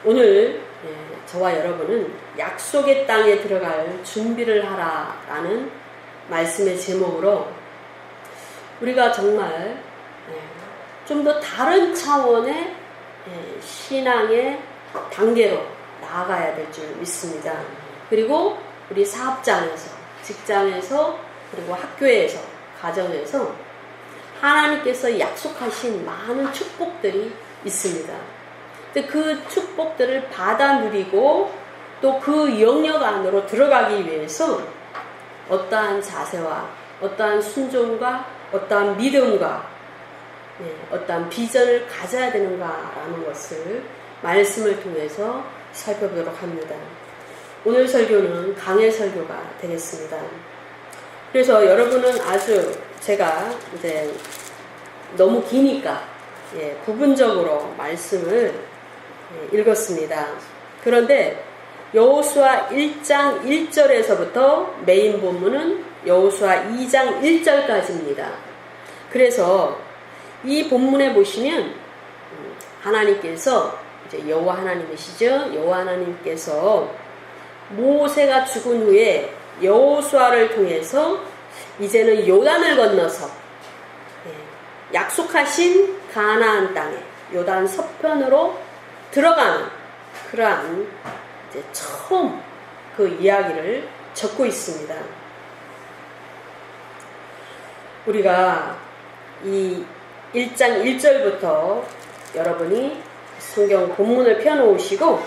오늘 저와 여러분은 약속의 땅에 들어갈 준비를 하라라는 말씀의 제목으로 우리가 정말 좀 더 다른 차원의 신앙의 단계로 나아가야 될 줄 믿습니다. 그리고 우리 사업장에서, 직장에서, 그리고 학교에서, 가정에서 하나님께서 약속하신 많은 축복들이 있습니다. 그 축복들을 받아 누리고 또 그 영역 안으로 들어가기 위해서 어떠한 자세와 어떠한 순종과 어떠한 믿음과 어떠한 비전을 가져야 되는가라는 것을 말씀을 통해서 살펴보도록 합니다. 오늘 설교는 강해 설교가 되겠습니다. 그래서 여러분은 아주 제가 이제 너무 기니까 부분적으로 말씀을 읽었습니다. 그런데 여호수아 1장 1절에서부터 메인 본문은 여호수아 2장 1절까지입니다. 그래서 이 본문에 보시면 하나님께서 이제 여호와 하나님이시죠. 여호와 하나님께서 모세가 죽은 후에 여호수아를 통해서 이제는 요단을 건너서 약속하신 가나안 땅에 요단 서편으로 들어가는 그러한 이제 처음 그 이야기를 적고 있습니다. 우리가 이 1장 1절부터 여러분이 성경 본문을 펴놓으시고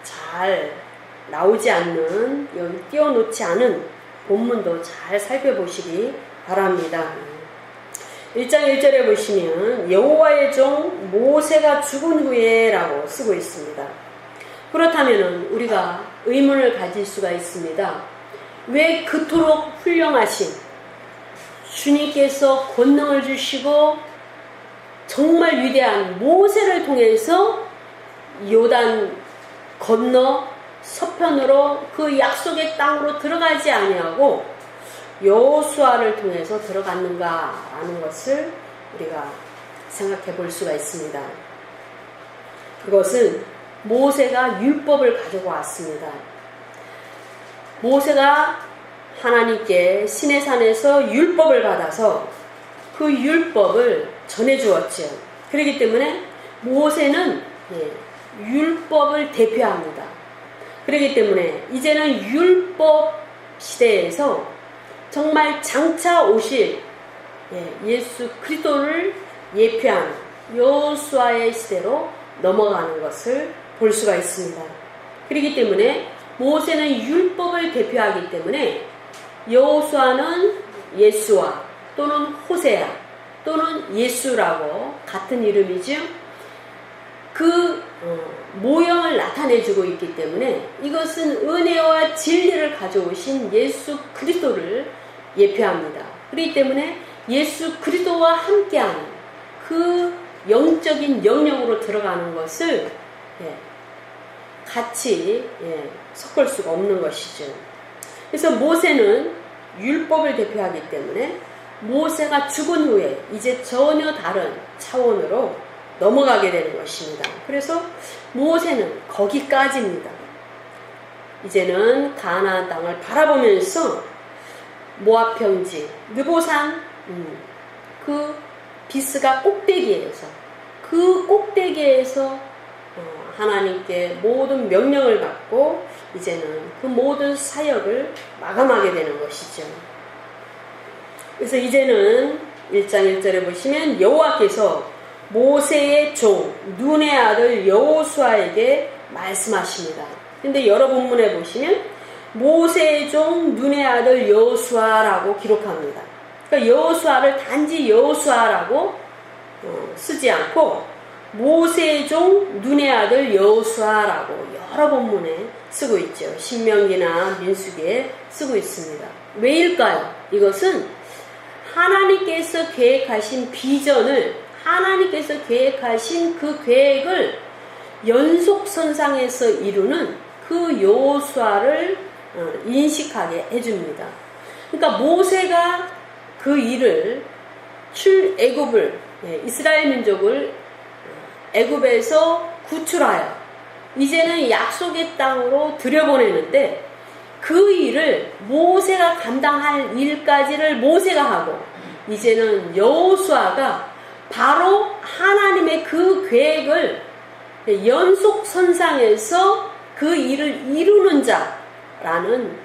잘 나오지 않는, 여기 띄워놓지 않은 본문도 잘 살펴보시기 바랍니다. 1장 1절에 보시면 여호와의 종 모세가 죽은 후에 라고 쓰고 있습니다. 그렇다면 우리가 의문을 가질 수가 있습니다. 왜 그토록 훌륭하신 주님께서 권능을 주시고 정말 위대한 모세를 통해서 요단 건너 서편으로 그 약속의 땅으로 들어가지 아니하고 여호수아를 통해서 들어갔는가라는 것을 우리가 생각해 볼 수가 있습니다. 그것은 모세가 율법을 가지고 왔습니다. 모세가 하나님께 시내산에서 율법을 받아서 그 율법을 전해주었죠. 그렇기 때문에 모세는 율법을 대표합니다. 그렇기 때문에 이제는 율법 시대에서 정말 장차 오실 예수 그리스도를 예표하는 여호수아의 시대로 넘어가는 것을 볼 수가 있습니다. 그렇기 때문에 모세는 율법을 대표하기 때문에 여호수아는 예수와 또는 호세아 또는 예수라고 같은 이름이죠. 그 모형을 나타내주고 있기 때문에 이것은 은혜와 진리를 가져오신 예수 그리스도를 예표합니다. 그렇기 때문에 예수 그리스도와 함께하는 그 영적인 영역으로 들어가는 것을 같이 섞을 수가 없는 것이죠. 그래서 모세는 율법을 대표하기 때문에 모세가 죽은 후에 이제 전혀 다른 차원으로 넘어가게 되는 것입니다. 그래서 모세는 거기까지입니다. 이제는 가나안 땅을 바라보면서 모압 평지, 느보산 그 비스가 꼭대기에서 그 꼭대기에서 하나님께 모든 명령을 받고 이제는 그 모든 사역을 마감하게 되는 것이죠. 그래서 이제는 1장 1절에 보시면 여호와께서 모세의 종 눈의 아들 여호수아에게 말씀하십니다. 근데 여러 본문에 보시면 모세의 종 눈의 아들 여호수아라고 기록합니다. 그러니까 여호수아를 단지 여호수아라고 쓰지 않고 모세의 종 눈의 아들 여호수아라고 여러 본문에 쓰고 있죠. 신명기나 민수기에 쓰고 있습니다. 왜일까요? 이것은 하나님께서 계획하신 비전을, 하나님께서 계획하신 그 계획을 연속선상에서 이루는 그 여호수아를 인식하게 해줍니다. 그러니까 모세가 그 일을 출애굽을 이스라엘 민족을 애굽에서 구출하여 이제는 약속의 땅으로 들여보내는데 그 일을 모세가 감당할 일까지를 모세가 하고 이제는 여호수아가 바로 하나님의 그 계획을 연속선상에서 그 일을 이루는 자라는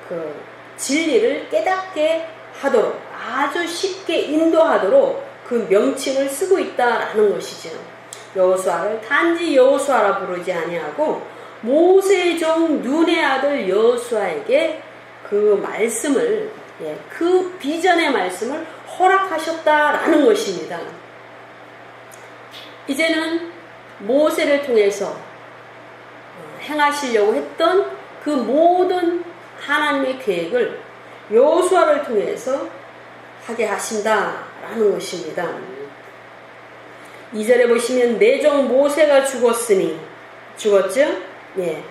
그 진리를 깨닫게 하도록 아주 쉽게 인도하도록 그 명칭을 쓰고 있다라는 것이죠. 여호수아를 단지 여호수아라 부르지 아니하고 모세의 종 눈의 아들 여호수아에게 그 말씀을 그 비전의 말씀을 허락하셨다라는 것입니다. 이제는 모세를 통해서 행하시려고 했던 그 모든 하나님의 계획을 여호수아를 통해서 하게 하신다라는 것입니다. 2절에 보시면 내 종 모세가 죽었죠? 예.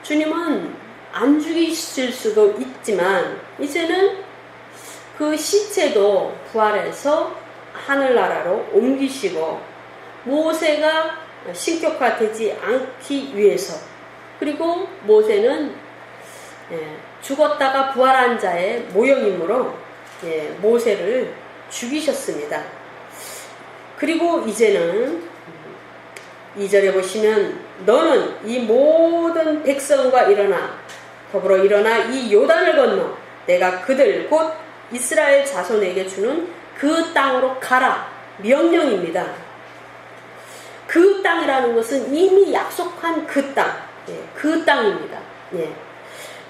주님은 안 죽이실 수도 있지만 이제는 그 시체도 부활해서 하늘나라로 옮기시고 모세가 신격화되지 않기 위해서 그리고 모세는 죽었다가 부활한 자의 모형이므로 모세를 죽이셨습니다. 그리고 이제는 2절에 보시면 너는 이 모든 백성과 더불어 일어나 이 요단을 건너 내가 그들 곧 이스라엘 자손에게 주는 그 땅으로 가라 명령입니다. 그 땅이라는 것은 이미 약속한 그 땅, 그 땅입니다.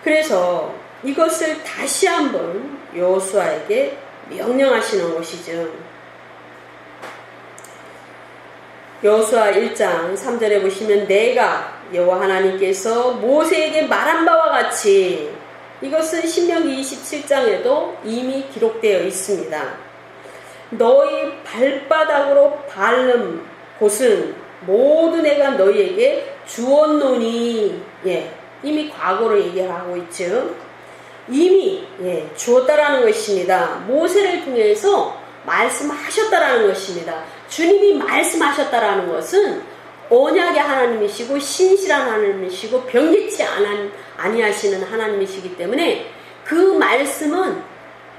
그래서 이것을 다시 한번 여호수아에게 명령하시는 것이죠. 여호수아 1장 3절에 보시면 내가 여호와 하나님께서 모세에게 말한 바와 같이 이것은 신명기 27장에도 이미 기록되어 있습니다. 너희 발바닥으로 밟는 곳은 모두 내가 너희에게 주었노니 이미 과거로 얘기하고 있죠. 이미 주었다라는 것입니다. 모세를 통해서 말씀하셨다라는 것입니다. 주님이 말씀하셨다라는 것은 언약의 하나님이시고 신실한 하나님이시고 변개치 아니하시는 하나님이시기 때문에 그 말씀은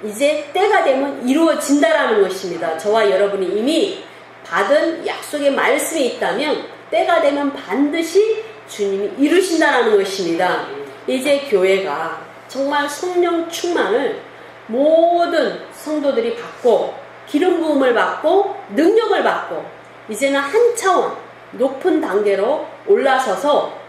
이제 때가 되면 이루어진다라는 것입니다. 저와 여러분이 이미 받은 약속의 말씀이 있다면 때가 되면 반드시 주님이 이루신다라는 것입니다. 이제 교회가 정말 성령 충만을 모든 성도들이 받고 기름 부음을 받고 능력을 받고 이제는 한 차원 높은 단계로 올라서서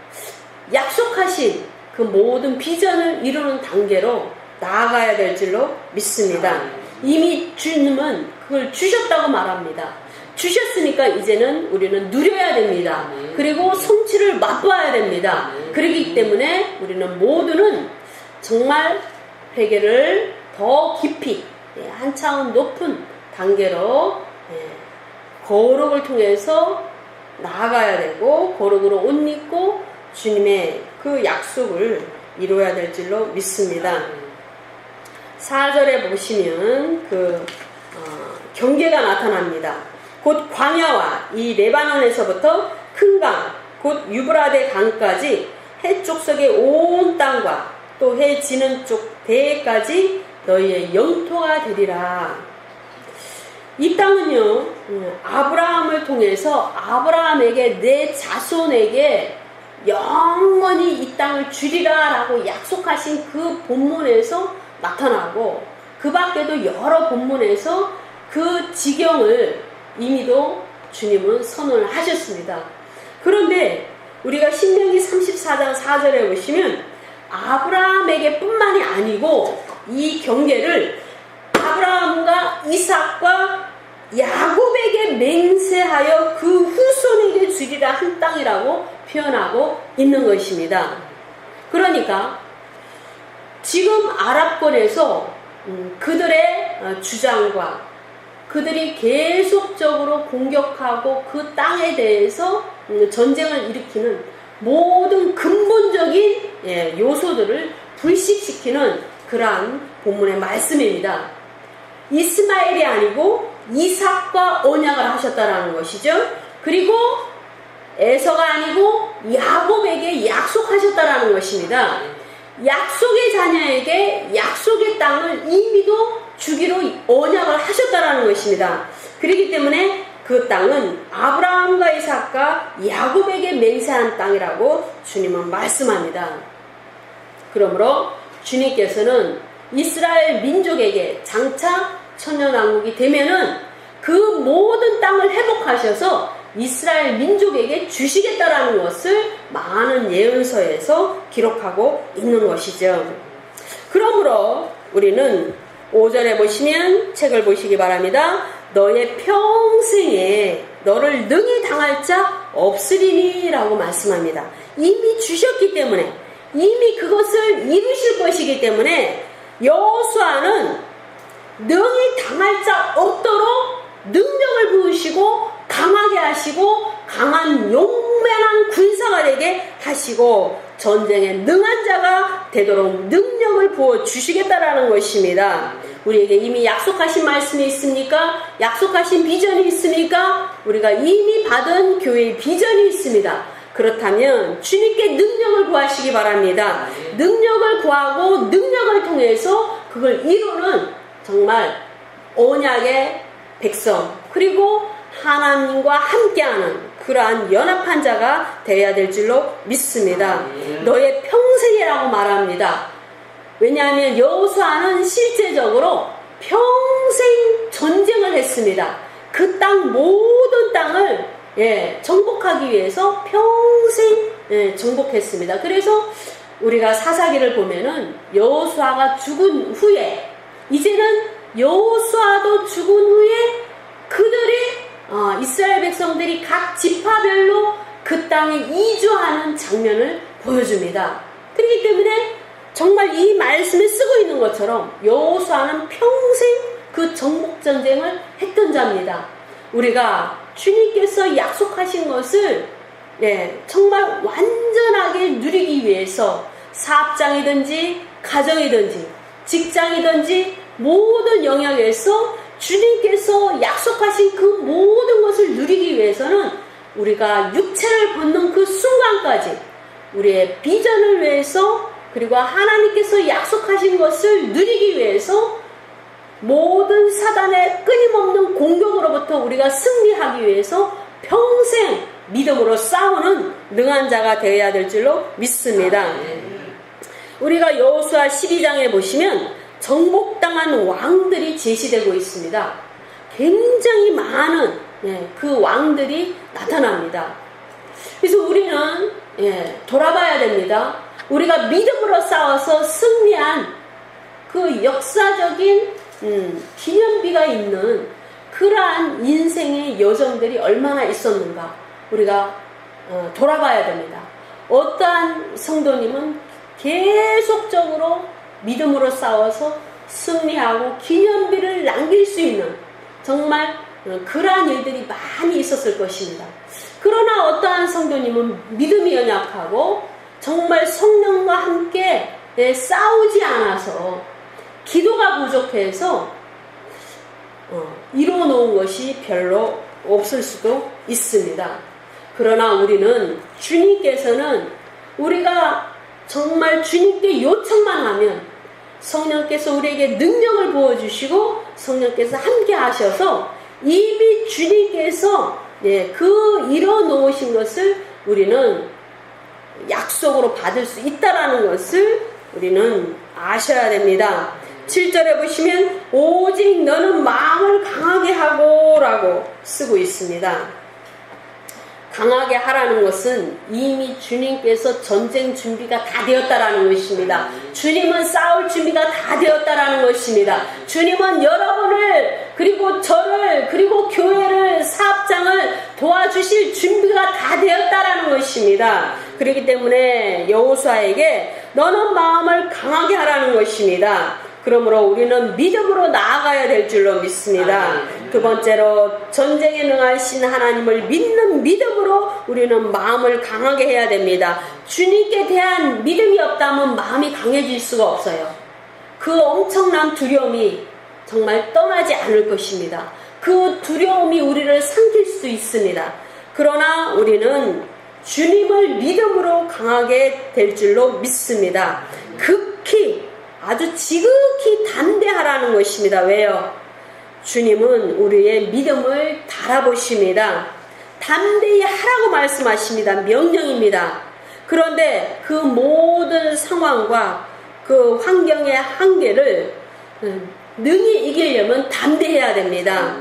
약속하신 그 모든 비전을 이루는 단계로 나아가야 될 줄로 믿습니다. 이미 주님은 그걸 주셨다고 말합니다. 주셨으니까 이제는 우리는 누려야 됩니다. 그리고 성취를 맛봐야 됩니다. 그렇기 때문에 우리는 모두는 정말 회개를 더 깊이 한 차원 높은 단계로 거룩을 통해서 나아가야 되고 거룩으로 옷 입고 주님의 그 약속을 이루어야 될 줄로 믿습니다. 4절에 보시면 경계가 나타납니다. 곧 광야와 이 레바논에서부터 큰 강, 곧 유브라데 강까지 해쪽석의 온 땅과 또 해 지는 쪽 대해까지 너희의 영토가 되리라. 이 땅은요, 아브라함을 통해서 아브라함에게 내 자손에게 영원히 이 땅을 주리라 라고 약속하신 그 본문에서 나타나고 그 밖에도 여러 본문에서 그 지경을 이미도 주님은 선언을 하셨습니다. 그런데 우리가 신명기 34장 4절에 보시면 아브라함에게 뿐만이 아니고 이 경계를 아브라함과 이삭과 야곱에게 맹세하여 그 후손에게 주리라 한 땅이라고 표현하고 있는 것입니다. 그러니까 지금 아랍권에서 그들의 주장과 그들이 계속적으로 공격하고 그 땅에 대해서 전쟁을 일으키는 모든 근본적인 요소들을 불식시키는 그러한 본문의 말씀입니다. 이스마엘이 아니고 이삭과 언약을 하셨다라는 것이죠. 그리고 에서가 아니고 야곱에게 약속하셨다라는 것입니다. 약속의 자녀에게 약속의 땅을 이미도 주기로 언약을 하셨다라는 것입니다. 그렇기 때문에 그 땅은 아브라함과 이삭과 야곱에게 맹세한 땅이라고 주님은 말씀합니다. 그러므로 주님께서는 이스라엘 민족에게 장차 천년왕국이 되면은 그 모든 땅을 회복하셔서 이스라엘 민족에게 주시겠다라는 것을 많은 예언서에서 기록하고 있는 것이죠. 그러므로 우리는 5절에 보시면 책을 보시기 바랍니다. 너의 평생에 너를 능히 당할 자 없으리니 라고 말씀합니다. 이미 주셨기 때문에, 이미 그것을 이루실 것이기 때문에 여호수아는 능히 당할 자 없도록 능력을 부으시고 강하게 하시고 강한 용맹한 군사가 되게 하시고 전쟁에 능한 자가 되도록 능력을 부어 주시겠다라는 것입니다. 우리에게 이미 약속하신 말씀이 있습니까? 약속하신 비전이 있습니까? 우리가 이미 받은 교회의 비전이 있습니다. 그렇다면 주님께 능력을 구하시기 바랍니다. 능력을 구하고 능력을 통해서 그걸 이루는 정말 언약의 백성, 그리고 하나님과 함께하는 그러한 연합한 자가 되어야 될 줄로 믿습니다. 너의 평생이라고 말합니다. 왜냐하면 여호수아는 실제적으로 평생 전쟁을 했습니다. 그 땅 모든 땅을 정복하기 위해서 평생 정복했습니다. 그래서 우리가 사사기를 보면은 여호수아가 죽은 후에, 이제는 여호수아도 죽은 후에 그들이 이스라엘 백성들이 각 지파별로 그 땅에 이주하는 장면을 보여줍니다. 그렇기 때문에 정말 이 말씀에 쓰고 있는 것처럼 여호수아는 평생 그 정복 전쟁을 했던 자입니다. 우리가 주님께서 약속하신 것을 정말 완전하게 누리기 위해서 사업장이든지 가정이든지 직장이든지 모든 영역에서 주님께서 약속하신 그 모든 것을 누리기 위해서는 우리가 육체를 벗는 그 순간까지 우리의 비전을 위해서, 그리고 하나님께서 약속하신 것을 누리기 위해서 모든 사단의 끊임없는 공격으로부터 우리가 승리하기 위해서 평생 믿음으로 싸우는 능한 자가 되어야 될 줄로 믿습니다. 우리가 여호수아 12장에 보시면 정복당한 왕들이 제시되고 있습니다. 굉장히 많은 그 왕들이 나타납니다. 그래서 우리는 돌아봐야 됩니다. 우리가 믿음으로 싸워서 승리한 그 역사적인 기념비가 있는 그러한 인생의 여정들이 얼마나 있었는가 우리가 돌아봐야 됩니다. 어떠한 성도님은 계속적으로 믿음으로 싸워서 승리하고 기념비를 남길 수 있는 정말 그러한 일들이 많이 있었을 것입니다. 그러나 어떠한 성도님은 믿음이 연약하고 정말 성령과 함께 싸우지 않아서 기도가 부족해서 이루어놓은 것이 별로 없을 수도 있습니다. 그러나 우리는 주님께서는 우리가 정말 주님께 요청만 하면 성령께서 우리에게 능력을 부어주시고 성령께서 함께 하셔서 이미 주님께서 그 이뤄놓으신 것을 우리는 약속으로 받을 수 있다라는 것을 우리는 아셔야 됩니다. 7절에 보시면 오직 너는 마음을 강하게 하고 라고 쓰고 있습니다. 강하게 하라는 것은 이미 주님께서 전쟁 준비가 다 되었다라는 것입니다. 주님은 싸울 준비가 다 되었다라는 것입니다. 주님은 여러분을 그리고 저를 그리고 교회를 사업장을 도와주실 준비가 다 되었다라는 것입니다. 그렇기 때문에 여호수아에게 너는 마음을 강하게 하라는 것입니다. 그러므로 우리는 믿음으로 나아가야 될 줄로 믿습니다. 두 번째로 전쟁에 능하신 하나님을 믿는 믿음으로 우리는 마음을 강하게 해야 됩니다. 주님께 대한 믿음이 없다면 마음이 강해질 수가 없어요. 그 엄청난 두려움이 정말 떠나지 않을 것입니다. 그 두려움이 우리를 삼킬 수 있습니다. 그러나 우리는 주님을 믿음으로 강하게 될 줄로 믿습니다. 극히 아주 지극히 담대하라는 것입니다. 왜요? 주님은 우리의 믿음을 달아보십니다. 담대히 하라고 말씀하십니다. 명령입니다. 그런데 그 모든 상황과 그 환경의 한계를 능히 이기려면 담대해야 됩니다.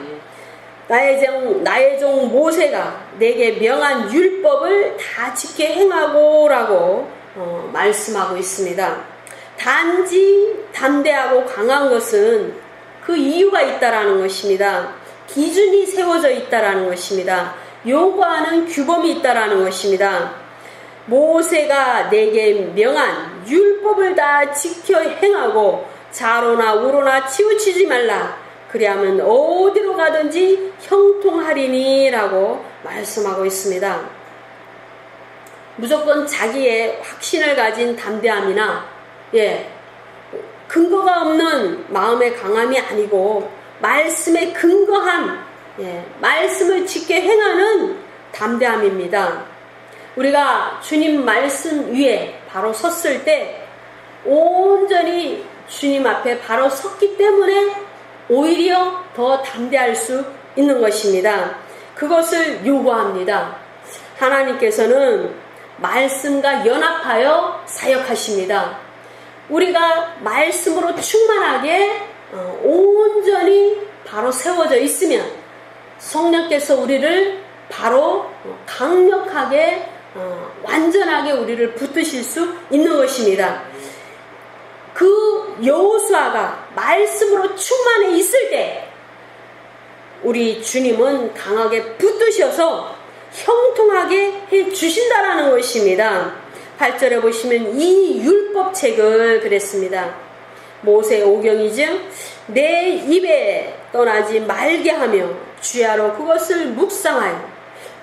나의 종 모세가 내게 명한 율법을 다 지켜 행하고 라고 말씀하고 있습니다. 단지 담대하고 강한 것은 그 이유가 있다라는 것입니다. 기준이 세워져 있다라는 것입니다. 요구하는 규범이 있다라는 것입니다. 모세가 내게 명한 율법을 다 지켜 행하고 좌로나 우로나 치우치지 말라. 그리하면 어디로 가든지 형통하리니 라고 말씀하고 있습니다. 무조건 자기의 확신을 가진 담대함이나 근거가 없는 마음의 강함이 아니고 말씀에 근거한 말씀을 지켜 행하는 담대함입니다. 우리가 주님 말씀 위에 바로 섰을 때 온전히 주님 앞에 바로 섰기 때문에 오히려 더 담대할 수 있는 것입니다. 그것을 요구합니다. 하나님께서는 말씀과 연합하여 사역하십니다. 우리가 말씀으로 충만하게 온전히 바로 세워져 있으면 성령께서 우리를 바로 강력하게 완전하게 우리를 붙드실 수 있는 것입니다. 그 여호수아가 말씀으로 충만해 있을 때 우리 주님은 강하게 붙드셔서 형통하게 해 주신다라는 것입니다. 8절에 보시면 이 율법책을 그랬습니다. 모세 오경이죠. 내 입에 떠나지 말게 하며 주야로 그것을 묵상하여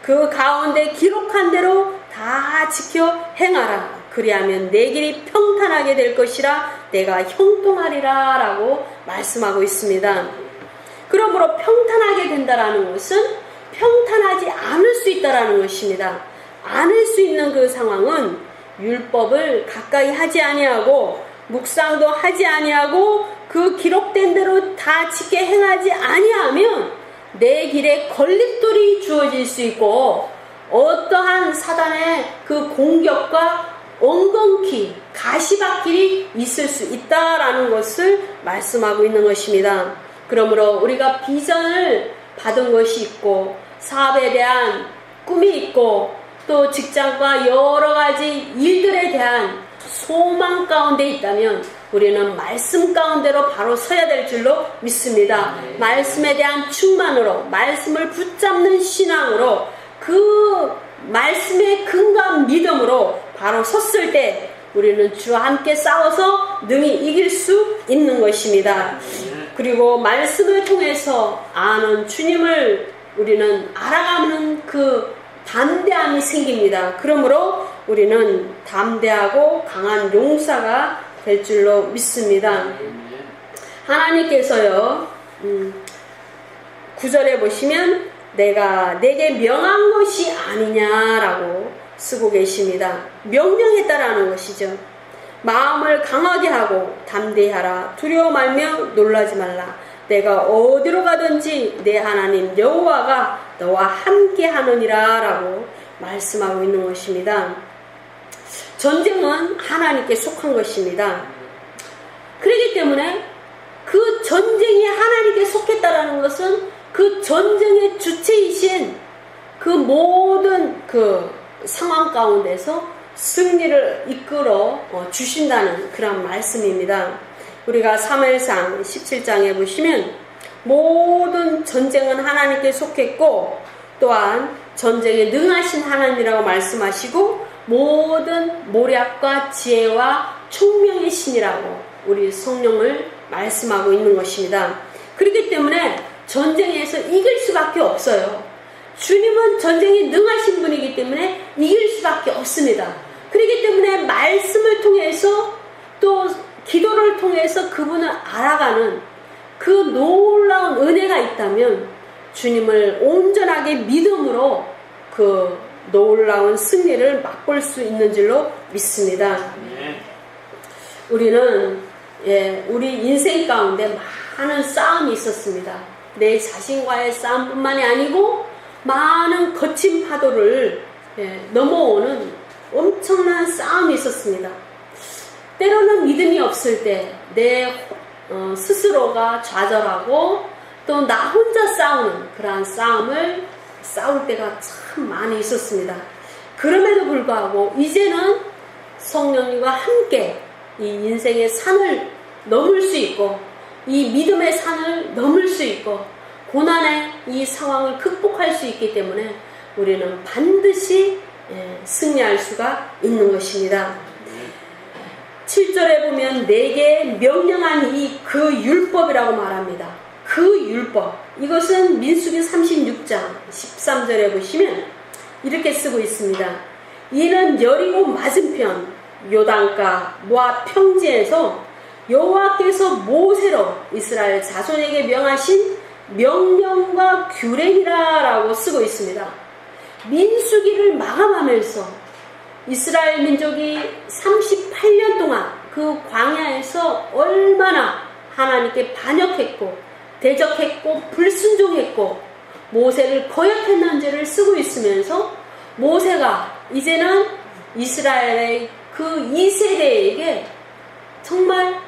그 가운데 기록한 대로 다 지켜 행하라. 그리하면 내 길이 평탄하게 될 것이라 내가 형통하리라 라고 말씀하고 있습니다. 그러므로 평탄하게 된다라는 것은 평탄하지 않을 수 있다라는 것입니다. 않을 수 있는 그 상황은 율법을 가까이 하지 아니하고 묵상도 하지 아니하고 그 기록된 대로 다 지켜 행하지 아니하면 내 길에 걸림돌이 주어질 수 있고 어떠한 사단의 그 공격과 엉겅퀴 가시밭길이 있을 수 있다라는 것을 말씀하고 있는 것입니다. 그러므로 우리가 비전을 받은 것이 있고 사업에 대한 꿈이 있고 또 직장과 여러 가지 일들에 대한 소망 가운데 있다면 우리는 말씀 가운데로 바로 서야 될 줄로 믿습니다. 말씀에 대한 충만으로 말씀을 붙잡는 신앙으로 그 말씀의 근거한 믿음으로 바로 섰을 때 우리는 주와 함께 싸워서 능히 이길 수 있는 것입니다. 그리고 말씀을 통해서 아는 주님을 우리는 알아가는 그 담대함이 생깁니다. 그러므로 우리는 담대하고 강한 용사가 될 줄로 믿습니다. 하나님께서요 9절에 보시면 내가 내게 명한 것이 아니냐라고 쓰고 계십니다. 명령했다라는 것이죠. 마음을 강하게 하고 담대히 하라. 두려워 말며 놀라지 말라. 내가 어디로 가든지 내 하나님 여호와가 너와 함께 하느니라 라고 말씀하고 있는 것입니다. 전쟁은 하나님께 속한 것입니다. 그렇기 때문에 그 전쟁이 하나님께 속했다라는 것은 그 전쟁의 주체이신 그 모든 그 상황 가운데서 승리를 이끌어 주신다는 그런 말씀입니다. 우리가 사무엘상 17장에 보시면 모든 전쟁은 하나님께 속했고 또한 전쟁에 능하신 하나님이라고 말씀하시고 모든 모략과 지혜와 총명의 신이라고 우리 성령을 말씀하고 있는 것입니다. 그렇기 때문에 전쟁에서 이길 수밖에 없어요. 주님은 전쟁에 능하신 분이기 때문에 이길 수밖에 없습니다. 그렇기 때문에 말씀을 통해서 또 기도를 통해서 그분을 알아가는 그 놀라운 은혜가 있다면 주님을 온전하게 믿음으로 그 놀라운 승리를 맛볼 수 있는 줄로 믿습니다. 우리는 우리 인생 가운데 많은 싸움이 있었습니다. 내 자신과의 싸움뿐만이 아니고 많은 거친 파도를 넘어오는 엄청난 싸움이 있었습니다. 때로는 믿음이 없을 때 내 스스로가 좌절하고 또 나 혼자 싸우는 그러한 싸움을 싸울 때가 참 많이 있었습니다. 그럼에도 불구하고 이제는 성령님과 함께 이 인생의 산을 넘을 수 있고 이 믿음의 산을 넘을 수 있고 고난의 이 상황을 극복할 수 있기 때문에 우리는 반드시 승리할 수가 있는 것입니다. 7절에 보면 내게 명령한 그 율법이라고 말합니다. 그 율법, 이것은 민수기 36장 13절에 보시면 이렇게 쓰고 있습니다. 이는 여리고 맞은편 요단가 모압 평지에서 여호와께서 모세로 이스라엘 자손에게 명하신 명령과 규례이라 라고 쓰고 있습니다. 민수기를 마감하면서 이스라엘 민족이 38년 동안 그 광야에서 얼마나 하나님께 반역했고 대적했고 불순종했고 모세를 거역했는지를 쓰고 있으면서 모세가 이제는 이스라엘의 그 2세대에게 정말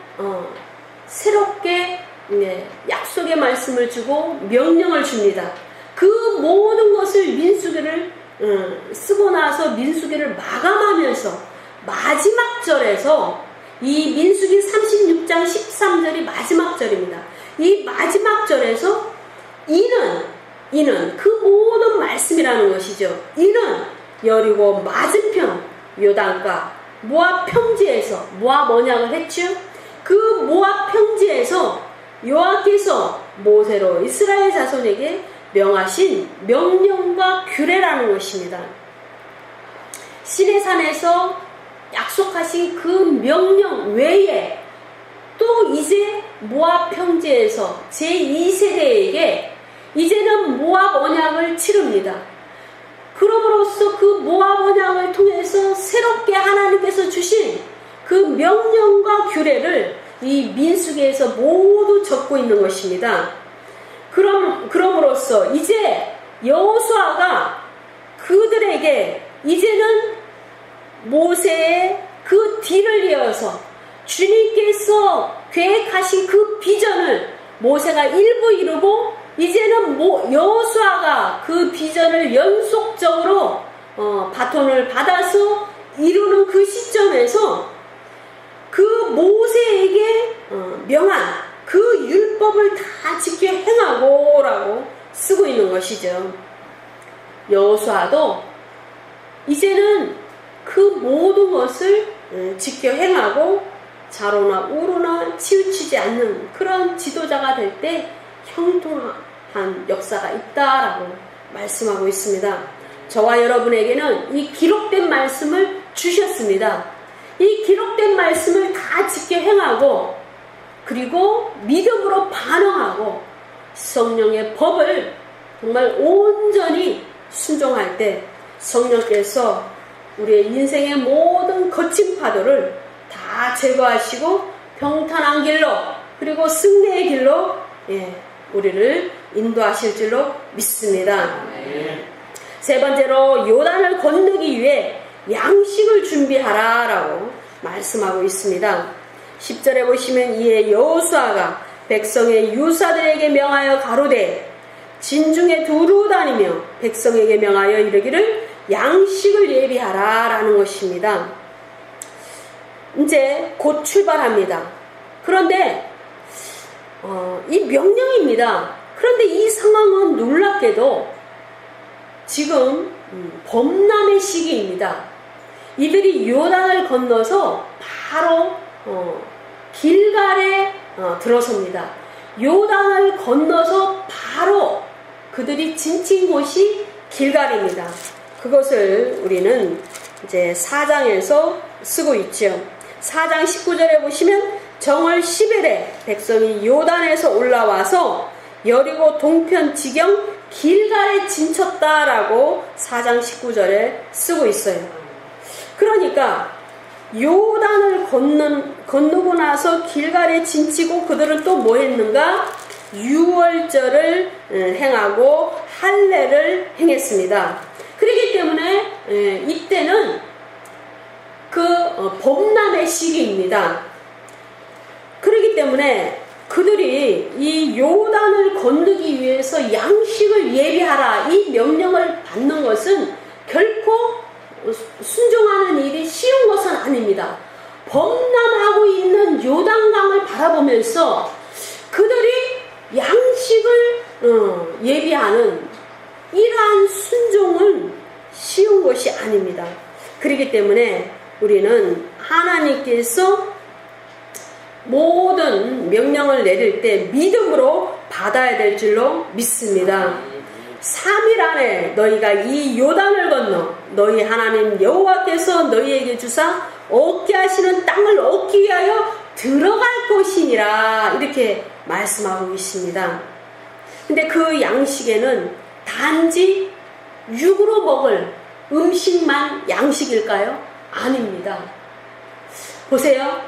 새롭게 약속의 말씀을 주고 명령을 줍니다. 그 모든 것을 민수기를 쓰고 나서 민수기를 마감하면서 마지막 절에서 이 민수기 36장 13절이 마지막 절입니다. 이 마지막 절에서 이는 그 모든 말씀이라는 것이죠. 이는 여리고 맞은편 요단가 모압 평지에서 모압 언약을 했죠. 그 모압 평지에서 여호와께서 모세로 이스라엘 자손에게 명하신 명령과 규례라는 것입니다. 시내산에서 약속하신 그 명령 외에 또 이제 모압 평지에서 제2세대에게 이제는 모압 언약을 치릅니다. 그럼으로써 그 모압 언약을 통해서 새롭게 하나님께서 주신 그 명령과 규례를 이 민수기에서 모두 적고 있는 것입니다. 그럼으로써 이제 여호수아가 그들에게 이제는 모세의 그 뒤를 이어서 주님께서 계획하신 그 비전을 모세가 일부 이루고 이제는 여호수아가 그 비전을 연속적으로 바톤을 받아서 이루는 그 시점에서 그 모세에게 명한 그 율법을 다 지켜 행하고 라고 쓰고 있는 것이죠. 여호수아도 이제는 그 모든 것을 지켜 행하고 좌로나 우로나 치우치지 않는 그런 지도자가 될 때 형통한 역사가 있다라고 말씀하고 있습니다. 저와 여러분에게는 이 기록된 말씀을 주셨습니다. 이 기록된 말씀을 다 지켜 행하고 그리고 믿음으로 반응하고 성령의 법을 정말 온전히 순종할 때 성령께서 우리의 인생의 모든 거친 파도를 다 제거하시고 평탄한 길로 그리고 승리의 길로 우리를 인도하실 줄로 믿습니다. 세 번째로 요단을 건너기 위해 양식을 준비하라 라고 말씀하고 있습니다. 10절에 보시면 이에 여호수아가 백성의 유사들에게 명하여 가로되 진중에 두루 다니며 백성에게 명하여 이르기를 양식을 예비하라 라는 것입니다. 이제 곧 출발합니다. 그런데 이 명령입니다. 그런데 이 상황은 놀랍게도 지금 범람의 시기입니다. 이들이 요단을 건너서 바로 길갈에 들어섭니다. 요단을 건너서 바로 그들이 진친 곳이 길갈입니다. 그것을 우리는 이제 4장에서 쓰고 있죠. 4장 19절에 보시면 정월 10일에 백성이 요단에서 올라와서 여리고 동편 지경 길갈에 진쳤다라고 4장 19절에 쓰고 있어요. 그러니까 요단을 건너고 나서 길갈에 진치고 그들은 또 뭐 했는가? 유월절을 행하고 할례를 행했습니다. 그렇기 때문에 이때는 범람의 시기입니다. 그렇기 때문에 그들이 이 요단을 건너기 위해서 양식을 예비하라 이 명령을 받는 것은 결코 순종하는 일이 쉬운 것은 아닙니다. 범람하고 있는 요단강을 바라보면서 그들이 양식을 예비하는 이러한 순종은 쉬운 것이 아닙니다. 그렇기 때문에 우리는 하나님께서 모든 명령을 내릴 때 믿음으로 받아야 될 줄로 믿습니다. 3일 안에 너희가 이 요단을 건너 너희 하나님 여호와께서 너희에게 주사 얻게 하시는 땅을 얻기 위하여 들어갈 것이니라 이렇게 말씀하고 있습니다. 근데 그 양식에는 단지 육으로 먹을 음식만 양식일까요? 아닙니다. 보세요.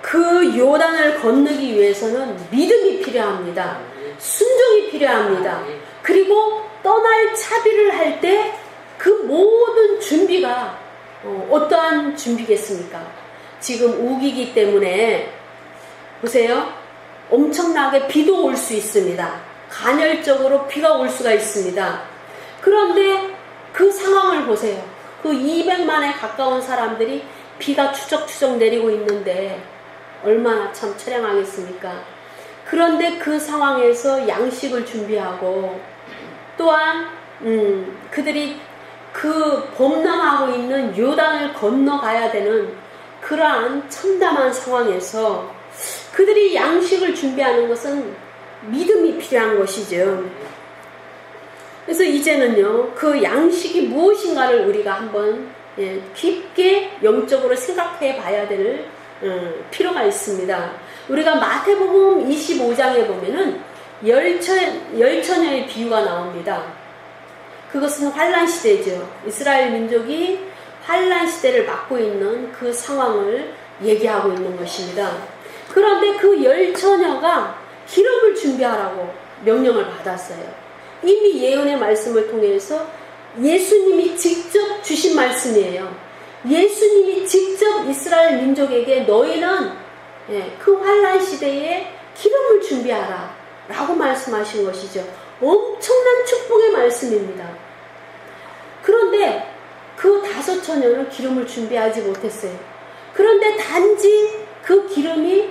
그 요단을 건너기 위해서는 믿음이 필요합니다. 순종이 필요합니다. 그리고 떠날 차비를 할 때 그 모든 준비가 어떠한 준비겠습니까? 지금 우기기 때문에 보세요. 엄청나게 비도 올 수 있습니다. 간헐적으로 비가 올 수가 있습니다. 그런데 그 상황을 보세요. 그 200만에 가까운 사람들이 비가 추적추적 내리고 있는데 얼마나 참 처량하겠습니까? 그런데 그 상황에서 양식을 준비하고 또한 그들이 그 범람하고 있는 요단을 건너가야 되는 그러한 참담한 상황에서 그들이 양식을 준비하는 것은 믿음이 필요한 것이죠. 그래서 이제는요, 그 양식이 무엇인가를 우리가 한번 깊게 영적으로 생각해 봐야 될 필요가 있습니다. 우리가 마태복음 25장에 보면은 열처녀의 비유가 나옵니다. 그것은 환란 시대죠. 이스라엘 민족이 환란 시대를 맞고 있는 그 상황을 얘기하고 있는 것입니다. 그런데 그 열처녀가 기름을 준비하라고 명령을 받았어요. 이미 예언의 말씀을 통해서 예수님이 직접 주신 말씀이에요. 예수님이 직접 이스라엘 민족에게 너희는 그 환란 시대에 기름을 준비하라 라고 말씀하신 것이죠. 엄청난 축복의 말씀입니다. 그런데 그 5 처녀는 기름을 준비하지 못했어요. 그런데 단지 그 기름이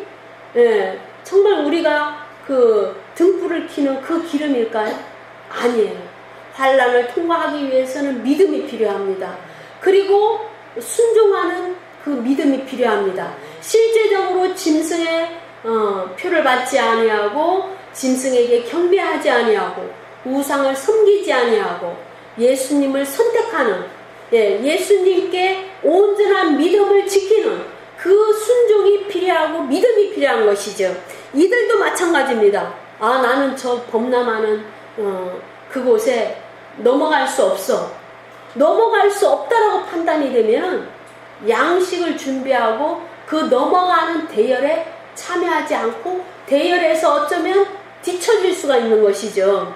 정말 우리가 그 등불을 켜는 그 기름일까요? 아니에요. 환란을 통과하기 위해서는 믿음이 필요합니다. 그리고 순종하는 그 믿음이 필요합니다. 실제적으로 짐승의 표를 받지 아니하고 짐승에게 경배하지 아니하고 우상을 섬기지 아니하고 예수님을 선택하는 예수님께 온전한 믿음을 지키는 그 순종이 필요하고 믿음이 필요한 것이죠. 이들도 마찬가지입니다. 나는 저 범람하는 그곳에 넘어갈 수 없어. 넘어갈 수 없다라고 판단이 되면 양식을 준비하고 그 넘어가는 대열에 참여하지 않고 대열에서 어쩌면 뒤처질 수가 있는 것이죠.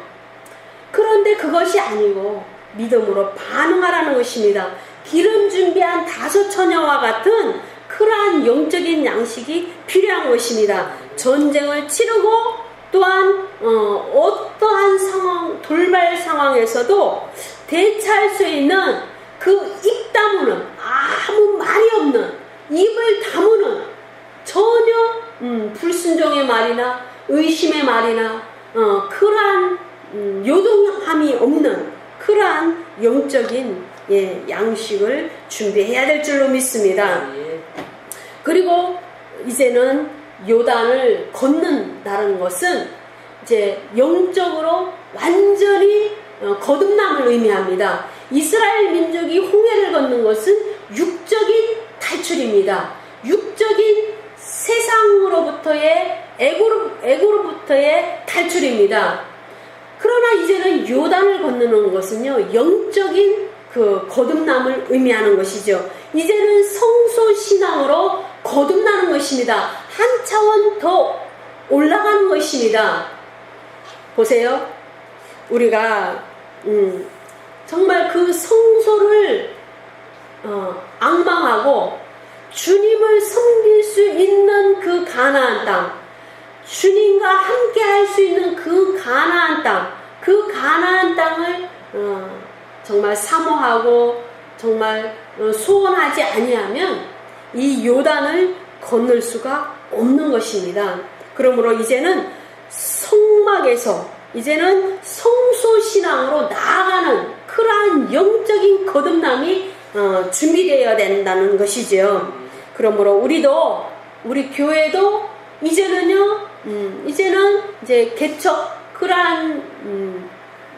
그런데 그것이 아니고 믿음으로 반응하라는 것입니다. 기름 준비한 5 처녀와 같은 그러한 영적인 양식이 필요한 것입니다. 전쟁을 치르고 또한 어떠한 상황, 돌발 상황에서도 대처할 수 있는 그 입 다무는 아무 말이 없는 입을 다무는 전혀 불순종의 말이나 의심의 말이나 그러한 요동함이 없는 그러한 영적인 양식을 준비해야 될 줄로 믿습니다. 그리고 이제는 요단을 걷는다는 것은 이제 영적으로 완전히 거듭남을 의미합니다. 이스라엘 민족이 홍해를 걷는 것은 육적인 탈출입니다. 육적인 세상으로부터의 애고로부터의 탈출입니다. 그러나 이제는 요단을 건너는 것은요, 영적인 그 거듭남을 의미하는 것이죠. 이제는 성소신앙으로 거듭나는 것입니다. 한 차원 더 올라가는 것입니다. 보세요. 우리가 정말 그 성소를 앙망하고 주님을 섬길 수 있는 그 가나안 땅, 주님과 함께 할 수 있는 그 가나안 땅, 그 가나안 땅을 정말 사모하고 정말 소원하지 아니하면 이 요단을 건널 수가 없는 것입니다. 그러므로 이제는 성막에서 이제는 성소신앙으로 나아가는 그러한 영적인 거듭남이 준비되어야 된다는 것이죠. 그러므로 우리 교회도 이제는요, 이제는 이제 개척 그러한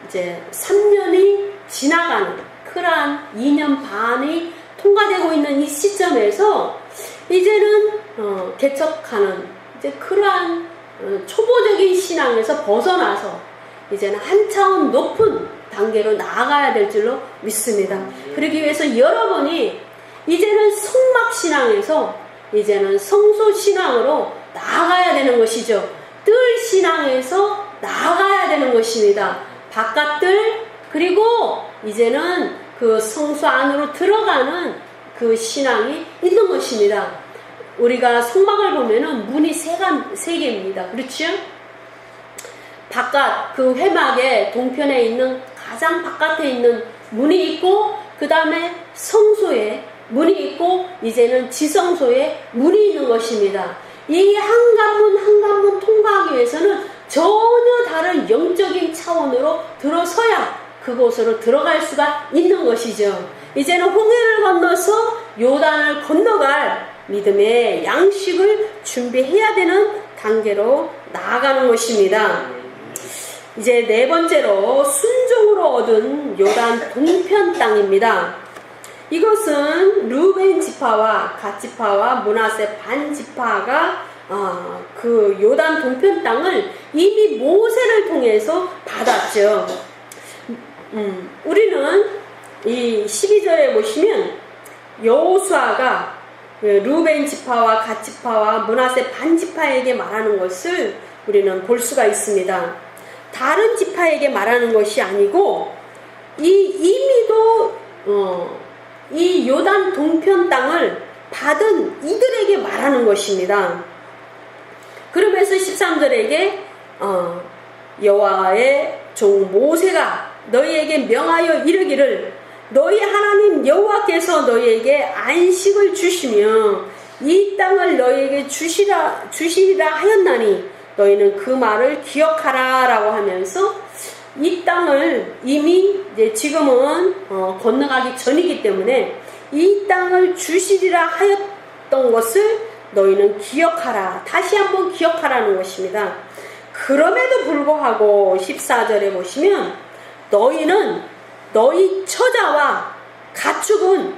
이제 3년이 지나가는 그러한 2년 반이 통과되고 있는 이 시점에서 이제는 개척하는 이제 그러한 초보적인 신앙에서 벗어나서 이제는 한 차원 높은 단계로 나아가야 될 줄로 믿습니다. 그러기 위해서 여러분이 이제는 성막신앙에서 이제는 성소신앙으로 나아가야 되는 것이죠. 뜰 신앙에서 나아가야 되는 것입니다. 바깥뜰, 그리고 이제는 그 성소 안으로 들어가는 그 신앙이 있는 것입니다. 우리가 성막을 보면은 문이 세 개입니다. 그렇죠? 바깥, 그 회막의 동편에 있는 가장 바깥에 있는 문이 있고, 그 다음에 성소에 문이 있고, 이제는 지성소에 문이 있는 것입니다. 이 한 관문 통과하기 위해서는 전혀 다른 영적인 차원으로 들어서야 그곳으로 들어갈 수가 있는 것이죠. 이제는 홍해를 건너서 요단을 건너갈 믿음의 양식을 준비해야 되는 단계로 나아가는 것입니다. 이제 네 번째로 순종으로 얻은 요단 동편 땅입니다. 이것은 루벤 지파와 갓 지파와 므낫세 반 지파가 그 요단 동편 땅을 이미 모세를 통해서 받았죠. 우리는 이 12절에 보시면 여호수아가 루벤 지파와 갓 지파와 므낫세 반 지파에게 말하는 것을 우리는 볼 수가 있습니다. 다른 지파에게 말하는 것이 아니고 이미도 이 요단 동편 땅을 받은 이들에게 말하는 것입니다. 그러면서 13절에게 여호와의 종 모세가 너희에게 명하여 이르기를 너희 하나님 여호와께서 너희에게 안식을 주시며 이 땅을 너희에게 주시리라 하였나니 너희는 그 말을 기억하라 라고 하면서 이 땅을 이미 이제 지금은 건너가기 전이기 때문에 이 땅을 주시리라 하였던 것을 너희는 기억하라. 다시 한번 기억하라는 것입니다. 그럼에도 불구하고 14절에 보시면 너희는 너희 처자와 가축은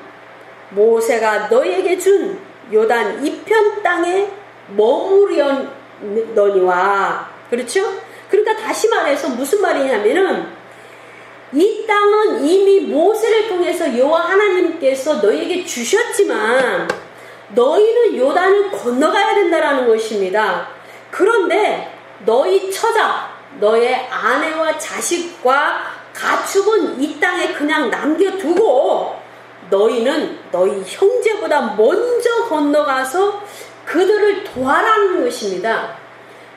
모세가 너희에게 준 요단 이편 땅에 머무르려니와. 그렇죠? 그러니까 다시 말해서 무슨 말이냐면은 이 땅은 이미 모세를 통해서 여호와 하나님께서 너희에게 주셨지만 너희는 요단을 건너가야 된다라는 것입니다. 그런데 너희 처자, 너의 아내와 자식과 가축은 이 땅에 그냥 남겨두고 너희는 너희 형제보다 먼저 건너가서 그들을 도와라는 것입니다.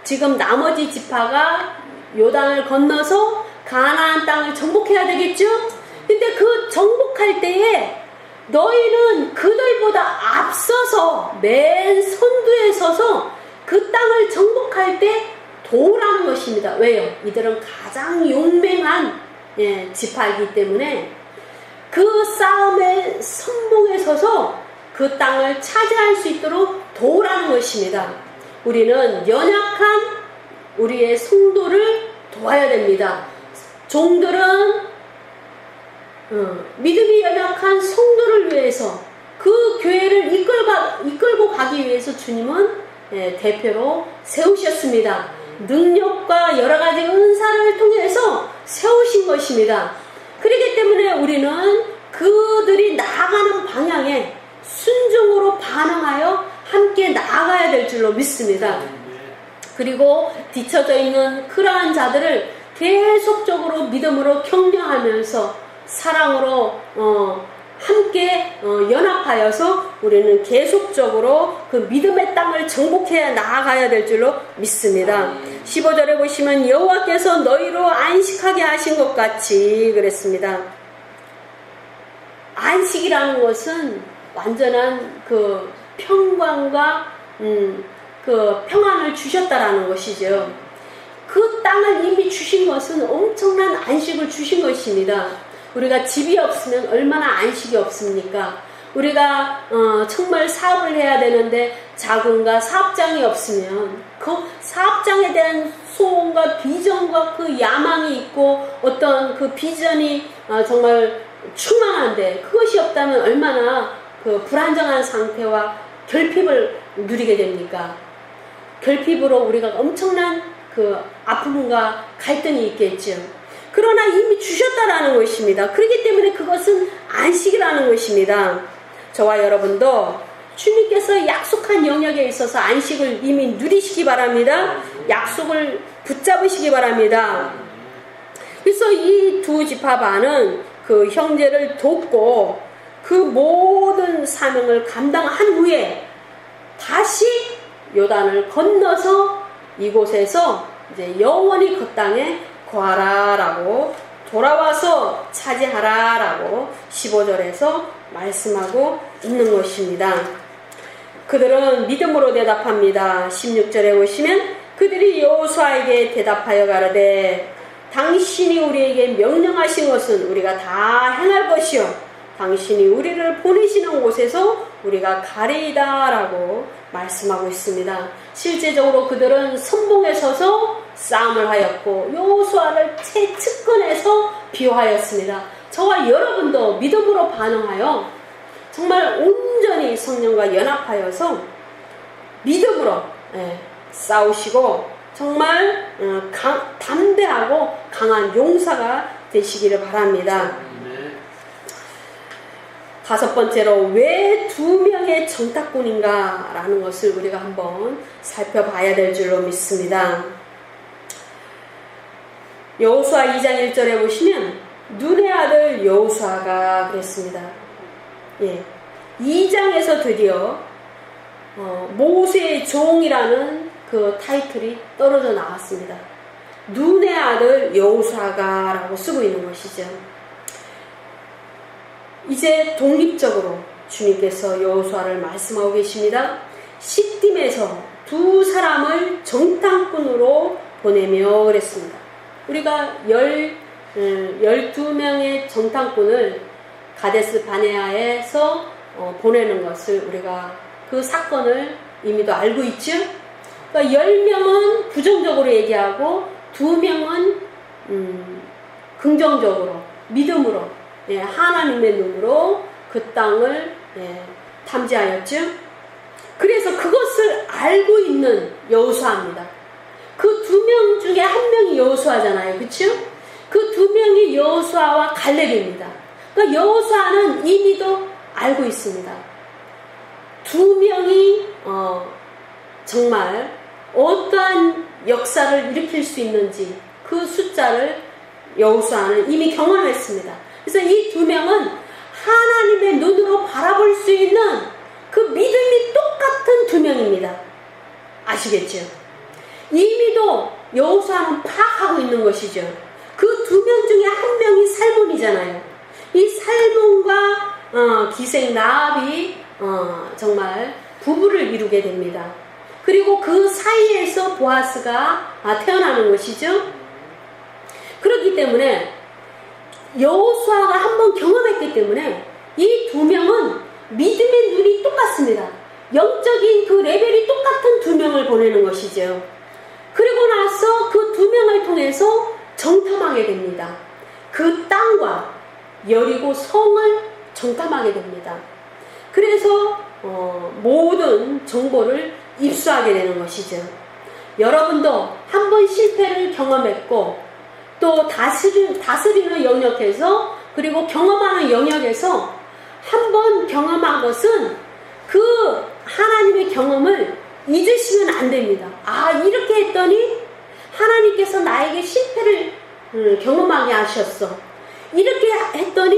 지금 나머지 지파가 요단을 건너서 가나안 땅을 정복해야 되겠죠? 근데 그 정복할 때에 너희는 그들보다 앞서서 맨 선두에 서서 그 땅을 정복할 때 도우라는 것입니다. 왜요? 이들은 가장 용맹한 지파이기 때문에 그 싸움의 선봉에 서서 그 땅을 차지할 수 있도록 도우라는 것입니다. 우리는 연약한 우리의 성도를 도와야 됩니다. 종들은 믿음이 연약한 성도를 위해서 그 교회를 이끌고 가기 위해서 주님은 대표로 세우셨습니다. 능력과 여러 가지 은사를 통해서 세우신 것입니다. 그렇기 때문에 우리는 그들이 나아가는 방향에 순종으로 반응하여 함께 나아가야 될 줄로 믿습니다. 그리고 뒤처져 있는 그러한 자들을 계속적으로 믿음으로 격려하면서 사랑으로 함께 연합하여서 우리는 계속적으로 그 믿음의 땅을 정복해 나아가야 될 줄로 믿습니다. 15절에 보시면 여호와께서 너희로 안식하게 하신 것 같이 그랬습니다. 안식이라는 것은 완전한 그 평강과 그 평안을 주셨다라는 것이죠. 그 땅을 이미 주신 것은 엄청난 안식을 주신 것입니다. 우리가 집이 없으면 얼마나 안식이 없습니까? 우리가 정말 사업을 해야 되는데 자금과 사업장이 없으면 그 사업장에 대한 소원과 비전과 그 야망이 있고 어떤 그 비전이 정말 충만한데 그것이 없다면 얼마나 그 불안정한 상태와 결핍을 누리게 됩니까? 결핍으로 우리가 엄청난 그 아픔과 갈등이 있겠죠. 그러나 이미 주셨다라는 것입니다. 그렇기 때문에 그것은 안식이라는 것입니다. 저와 여러분도 주님께서 약속한 영역에 있어서 안식을 이미 누리시기 바랍니다. 약속을 붙잡으시기 바랍니다. 그래서 이 두 지파 반은 그 형제를 돕고 그 모든 사명을 감당한 후에 다시 요단을 건너서 이곳에서 이제 영원히 그 땅에 거하라라고 돌아와서 차지하라라고 15절에서 말씀하고 있는 것입니다. 그들은 믿음으로 대답합니다. 16절에 보시면 그들이 여호수아에게 대답하여 가로되 당신이 우리에게 명령하신 것은 우리가 다 행할 것이요 당신이 우리를 보내시는 곳에서 우리가 가리이다 라고 말씀하고 있습니다. 실제적으로 그들은 선봉에 서서 싸움을 하였고 여호수아를 채측근에서 비호하였습니다. 저와 여러분도 믿음으로 반응하여 정말 온전히 성령과 연합하여서 믿음으로 싸우시고 정말 담대하고 강한 용사가 되시기를 바랍니다. 다섯 번째로 왜 두 명의 정탐꾼인가 라는 것을 우리가 한번 살펴봐야 될 줄로 믿습니다. 여호수아 2장 1절에 보시면 눈의 아들 여호수아가 그랬습니다. 2장에서 드디어 모세의 종이라는 그 타이틀이 떨어져 나왔습니다. 눈의 아들 여호수아가 라고 쓰고 있는 것이죠. 이제 독립적으로 주님께서 여호수아를 말씀하고 계십니다. 시딤에서 두 사람을 정탐꾼으로 보내며 그랬습니다. 우리가 12명의 정탐꾼을 가데스 바네아에서 보내는 것을 우리가 그 사건을 이미도 알고 있죠. 그러니까 10명은 부정적으로 얘기하고 2명은 긍정적으로 믿음으로 하나님의 눈으로 그 땅을 탐지하였죠. 그래서 그것을 알고 있는 여호수아입니다. 그 2명 중에 1명이 여호수아잖아요. 그렇죠? 그 2명이 여호수아와 갈렙입니다. 그러니까 여호수아는 이미도 알고 있습니다. 2명이 정말 어떠한 역사를 일으킬 수 있는지 그 숫자를 여호수아는 이미 경험했습니다. 그래서 이 2명은 하나님의 눈으로 바라볼 수 있는 그 믿음이 똑같은 2명입니다. 아시겠죠? 이미도 여호수아는 파악하고 있는 것이죠. 그 2명 중에 1명이 살몬이잖아요. 이 살몬과 기생 라합이 정말 부부를 이루게 됩니다. 그리고 그 사이에서 보아스가 태어나는 것이죠. 그렇기 때문에 여호수아가 한번 경험했기 때문에 이 2명은 믿음의 눈이 똑같습니다. 영적인 그 레벨이 똑같은 2명을 보내는 것이죠. 그리고 나서 그 2명을 통해서 정탐하게 됩니다. 그 땅과 여리고 성을 정탐하게 됩니다. 그래서 모든 정보를 입수하게 되는 것이죠. 여러분도 한 번 실패를 경험했고 또 다스리는 영역에서 그리고 경험하는 영역에서 한 번 경험한 것은 그 하나님의 경험을 잊으시면 안 됩니다. 아, 이렇게 했더니 하나님께서 나에게 실패를 경험하게 하셨어. 이렇게 했더니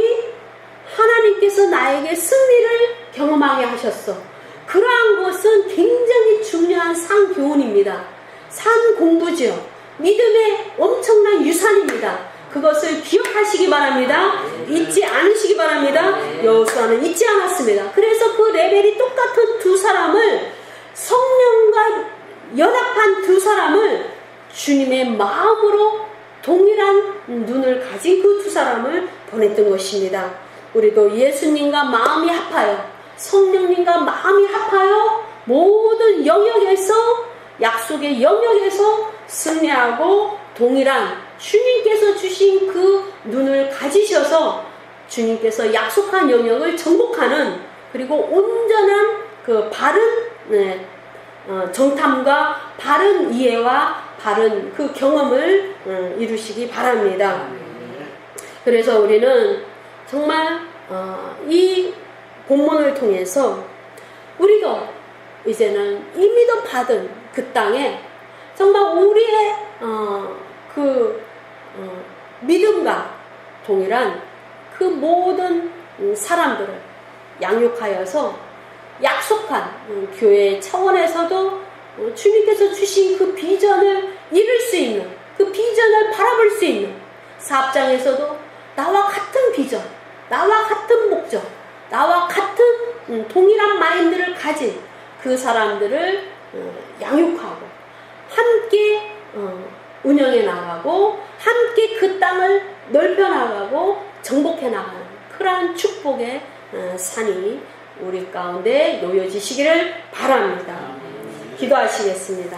하나님께서 나에게 승리를 경험하게 하셨어. 그러한 것은 굉장히 중요한 상교훈입니다. 산 공부지요. 믿음의 엄청난 유산입니다. 그것을 기억하시기 바랍니다. 잊지 않으시기 바랍니다. 여호수아는 잊지 않았습니다. 그래서 그 레벨이 똑같은 두 사람을, 성령과 연합한 두 사람을 주님의 마음으로 동일한 눈을 가진 그 두 사람을 보냈던 것입니다. 우리도 예수님과 마음이 합하여, 성령님과 마음이 합하여 모든 영역에서, 약속의 영역에서 승리하고 동일한 주님께서 주신 그 눈을 가지셔서 주님께서 약속한 영역을 정복하는, 그리고 온전한 그 바른 정탐과 바른 이해와 바른 그 경험을 이루시기 바랍니다. 그래서 우리는 정말 이 본문을 통해서 우리가 이제는 이미도 받은 그 땅에 정말 우리의 믿음과 동일한 그 모든 사람들을 양육하여서 약속한 교회 차원에서도 주님께서 주신 그 비전을 이룰 수 있는, 그 비전을 바라볼 수 있는, 사업장에서도 나와 같은 비전, 나와 같은 목적, 나와 같은 동일한 마인드를 가진 그 사람들을 양육하고 함께 운영해 나가고 함께 그 땅을 넓혀 나가고 정복해 나가는 그러한 축복의 산이 우리 가운데 놓여지시기를 바랍니다. 기도하시겠습니다.